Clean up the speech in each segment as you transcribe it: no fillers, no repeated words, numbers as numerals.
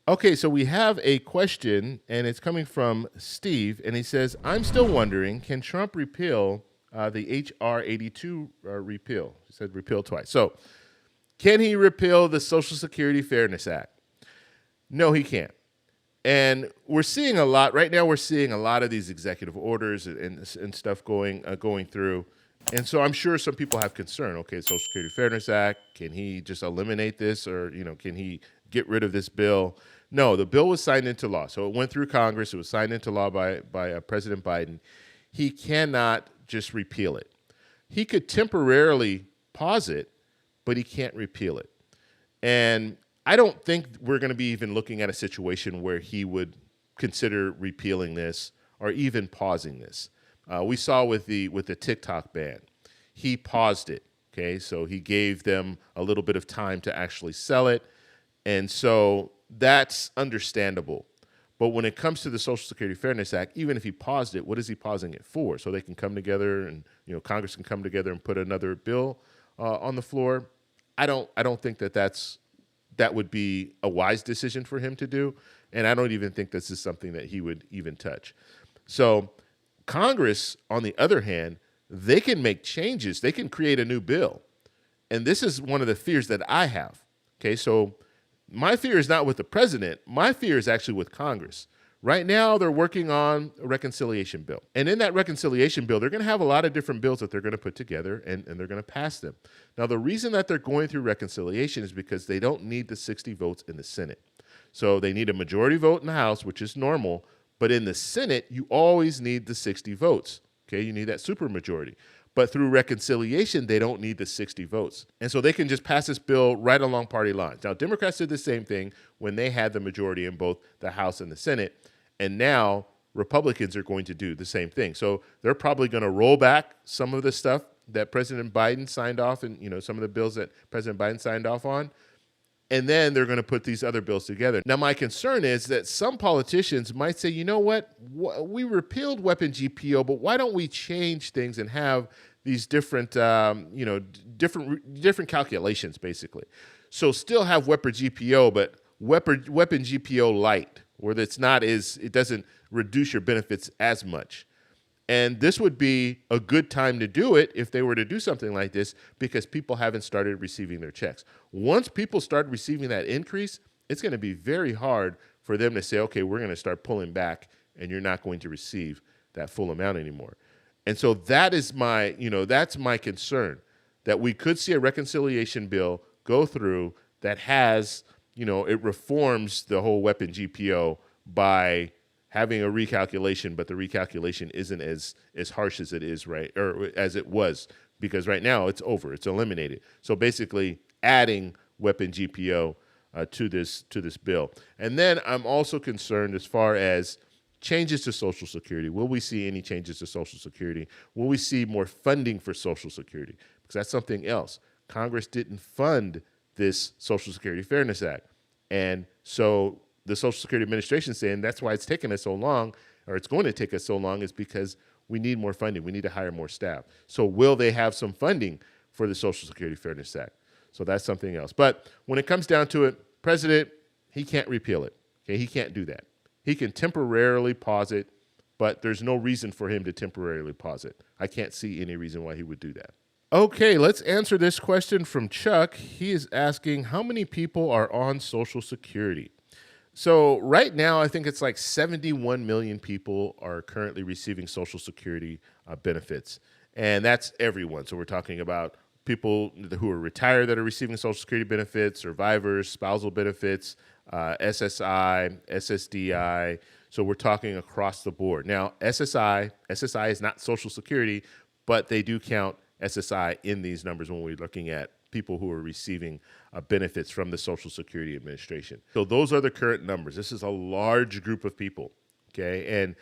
Okay, so we have a question, and it's coming from Steve, and he says, "I'm still wondering, can Trump repeal the HR 82 repeal?" He said repeal twice. So, can he repeal the Social Security Fairness Act? No, he can't. And we're seeing a lot right now. We're seeing a lot of these executive orders and stuff going through, and so I'm sure some people have concern. Okay, Social Security Fairness Act. Can he just eliminate this, or can he get rid of this bill? No, the bill was signed into law, so it went through Congress. It was signed into law by President Biden. He cannot just repeal it. He could temporarily pause it, but he can't repeal it. And I don't think we're going to be even looking at a situation where he would consider repealing this or even pausing this. We saw with the TikTok ban, he paused it. Okay, so he gave them a little bit of time to actually sell it, and so that's understandable. But when it comes to the Social Security Fairness Act, even if he paused it, what is he pausing it for? So they can come together and Congress can come together and put another bill on the floor. I don't think that would be a wise decision for him to do, and I don't even think this is something that he would even touch. So Congress, on the other hand, they can make changes. They can create a new bill, and this is one of the fears that I have. Okay, so my fear is not with the president. My fear is actually with Congress. Right now, they're working on a reconciliation bill. And in that reconciliation bill, they're going to have a lot of different bills that they're going to put together, and they're going to pass them. Now, the reason that they're going through reconciliation is because they don't need the 60 votes in the Senate. So they need a majority vote in the House, which is normal. But in the Senate, you always need the 60 votes. Okay, you need that supermajority. But through reconciliation, they don't need the 60 votes. And so they can just pass this bill right along party lines. Now, Democrats did the same thing when they had the majority in both the House and the Senate. And now Republicans are going to do the same thing. So they're probably going to roll back some of the stuff that President Biden signed off and, some of the bills that President Biden signed off on. And then they're going to put these other bills together. Now, my concern is that some politicians might say, you know what, we repealed weapon GPO, but why don't we change things and have these different, different calculations, basically. So still have weapon GPO, but weapon GPO light, where it doesn't reduce your benefits as much. And this would be a good time to do it if they were to do something like this, because people haven't started receiving their checks. Once people start receiving that increase, it's going to be very hard for them to say, okay, we're going to start pulling back and you're not going to receive that full amount anymore. And so that is that's my concern, that we could see a reconciliation bill go through that has, it reforms the whole weapon GPO by having a recalculation, but the recalculation isn't as harsh as it is, right, or as it was, because right now it's over, it's eliminated. So basically adding weapon GPO to this bill. And then I'm also concerned as far as changes to Social Security. Will we see any changes to Social Security? Will we see more funding for Social Security? Because that's something else. Congress didn't fund this Social Security Fairness Act. And so the Social Security Administration saying that's why it's taken us so long, or it's going to take us so long, is because we need more funding. We need to hire more staff. So will they have some funding for the Social Security Fairness Act? So that's something else. But when it comes down to it, President, he can't repeal it. Okay, he can't do that. He can temporarily pause it, but there's no reason for him to temporarily pause it. I can't see any reason why he would do that. Okay, let's answer this question from Chuck. He is asking, how many people are on Social Security? So right now, I think it's like 71 million people are currently receiving Social Security benefits, and that's everyone. So we're talking about people who are retired that are receiving Social Security benefits, survivors, spousal benefits, SSI, SSDI. So we're talking across the board. Now, SSI is not Social Security, but they do count SSI in these numbers when we're looking at people who are receiving benefits from the Social Security Administration. So those are the current numbers. This is a large group of people, okay? And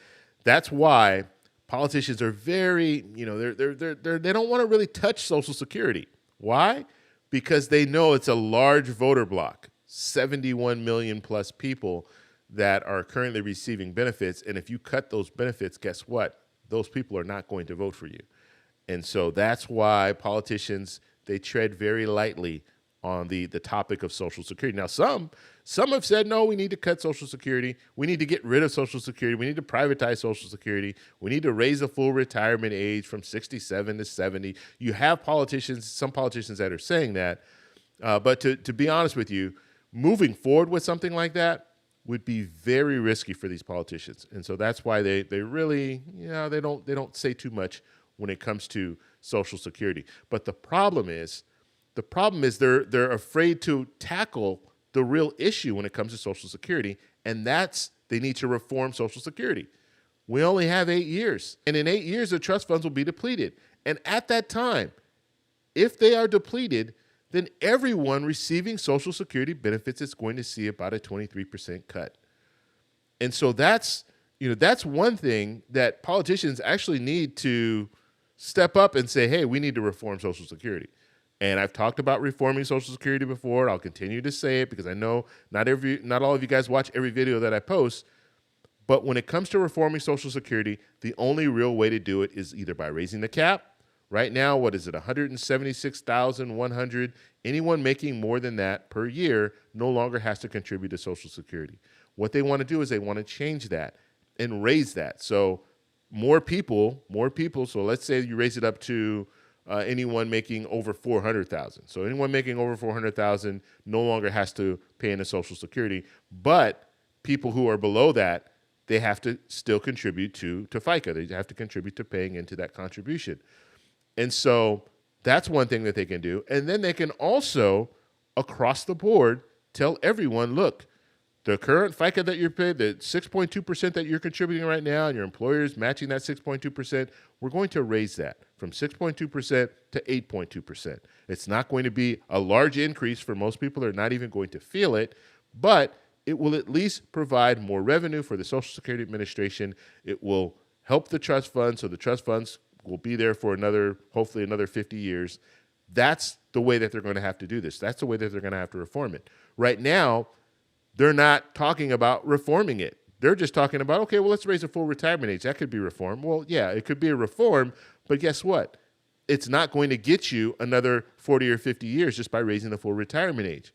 that's why politicians are very, they don't want to really touch Social Security. Why? Because they know it's a large voter block, 71 million plus people that are currently receiving benefits. And if you cut those benefits, guess what? Those people are not going to vote for you. And so that's why politicians, they tread very lightly on the topic of Social Security. Now, some Some have said, no, we need to cut Social Security. We need to get rid of Social Security. We need to privatize Social Security. We need to raise the full retirement age from 67 to 70. You have politicians, some politicians that are saying that. But to be honest with you, moving forward with something like that would be very risky for these politicians. And so that's why they really, they don't say too much when it comes to Social Security. But the problem is they're afraid to tackle the real issue when it comes to Social Security, and that's they need to reform Social Security. We only have 8 years, and in 8 years, the trust funds will be depleted. And at that time, if they are depleted, then everyone receiving Social Security benefits is going to see about a 23% cut. And so that's one thing that politicians actually need to step up and say, hey, we need to reform Social Security. And I've talked about reforming Social Security before. I'll continue to say it because I know not all of you guys watch every video that I post. But when it comes to reforming Social Security, the only real way to do it is either by raising the cap. Right now, what is it, $176,100? Anyone making more than that per year no longer has to contribute to Social Security. What they want to do is they want to change that and raise that. So more people. So let's say you raise it up to anyone making over $400,000. So anyone making over $400,000 no longer has to pay into Social Security. But people who are below that, they have to still contribute to FICA. They have to contribute to paying into that contribution. And so that's one thing that they can do. And then they can also, across the board, tell everyone, look, the current FICA that you're paid, the 6.2% that you're contributing right now, and your employer is matching that 6.2%, we're going to raise that from 6.2% to 8.2%. It's not going to be a large increase for most people. They're not even going to feel it, but it will at least provide more revenue for the Social Security Administration. It will help the trust fund, so the trust funds will be there for hopefully another 50 years. That's the way that they're going to have to do this. That's the way that they're going to have to reform it. Right now, they're not talking about reforming it. They're just talking about, okay, well, let's raise the full retirement age. That could be reformed. Well, yeah, it could be a reform, but guess what? It's not going to get you another 40 or 50 years just by raising the full retirement age.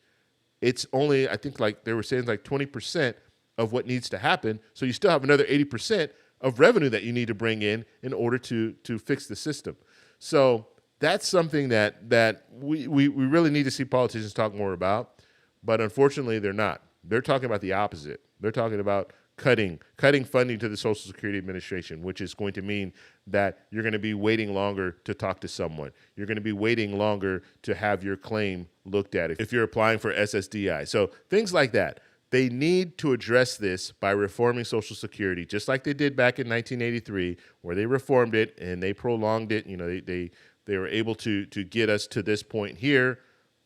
It's only, I think, like they were saying, like 20% of what needs to happen. So you still have another 80% of revenue that you need to bring in order to fix the system. So that's something that we really need to see politicians talk more about, but unfortunately they're not. They're talking about the opposite. They're talking about cutting funding to the Social Security Administration, which is going to mean that you're going to be waiting longer to talk to someone. You're going to be waiting longer to have your claim looked at if you're applying for SSDI. So things like that. They need to address this by reforming Social Security, just like they did back in 1983, where they reformed it and they prolonged it. They were able to get us to this point here.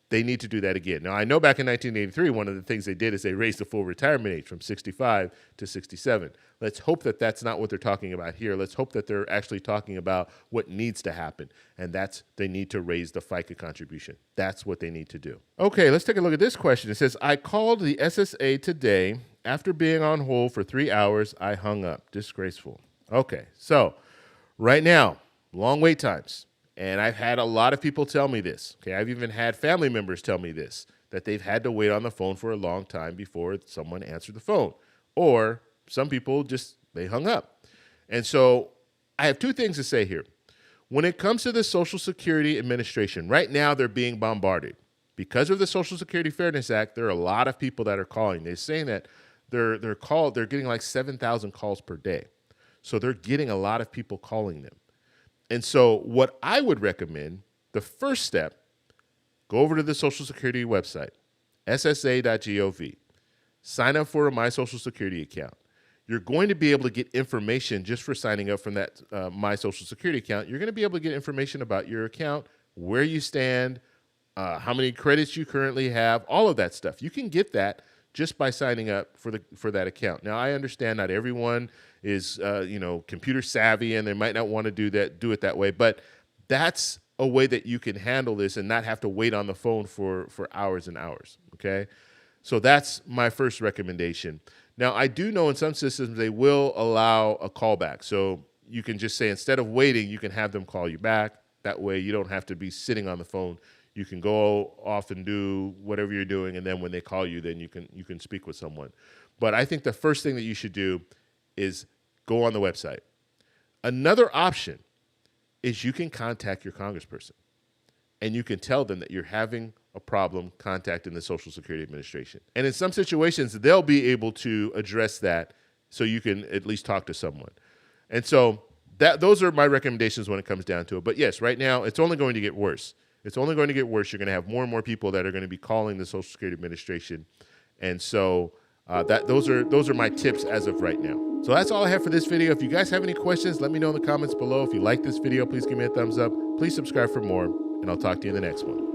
They need to do that again. Now, I know back in 1983, one of the things they did is they raised the full retirement age from 65 to 67. Let's hope that that's not what they're talking about here. Let's hope that they're actually talking about what needs to happen, and that's they need to raise the FICA contribution. That's what they need to do. Okay, let's take a look at this question. It says, I called the SSA today. After being on hold for 3 hours, I hung up. Disgraceful. Okay, so right now, long wait times. And I've had a lot of people tell me this. Okay, I've even had family members tell me this, that they've had to wait on the phone for a long time before someone answered the phone. Or some people they hung up. And so I have two things to say here. When it comes to the Social Security Administration, right now they're being bombarded. Because of the Social Security Fairness Act, there are a lot of people that are calling. They're saying that they're getting like 7,000 calls per day. So they're getting a lot of people calling them. And so what I would recommend, the first step, go over to the Social Security website, ssa.gov. Sign up for a My Social Security account. You're going to be able to get information just for signing up from that My Social Security account. You're going to be able to get information about your account, where you stand, how many credits you currently have, all of that stuff. You can get that just by signing up for that account. Now, I understand not everyone is computer savvy and they might not want to do it that way, but that's a way that you can handle this and not have to wait on the phone for hours and hours, okay? So that's my first recommendation. Now, I do know in some systems they will allow a callback. So you can just say, instead of waiting, you can have them call you back. That way you don't have to be sitting on the phone. You can go off and do whatever you're doing, and then when they call you, then you can speak with someone. But I think the first thing that you should do is go on the website. Another option is you can contact your congressperson, and you can tell them that you're having a problem contacting the Social Security Administration. And in some situations, they'll be able to address that so you can at least talk to someone. And so those are my recommendations when it comes down to it. But yes, right now, it's only going to get worse. It's only going to get worse. You're going to have more and more people that are going to be calling the Social Security Administration. And so those are my tips as of right now. So that's all I have for this video. If you guys have any questions, let me know in the comments below. If you like this video, please give me a thumbs up. Please subscribe for more, and I'll talk to you in the next one.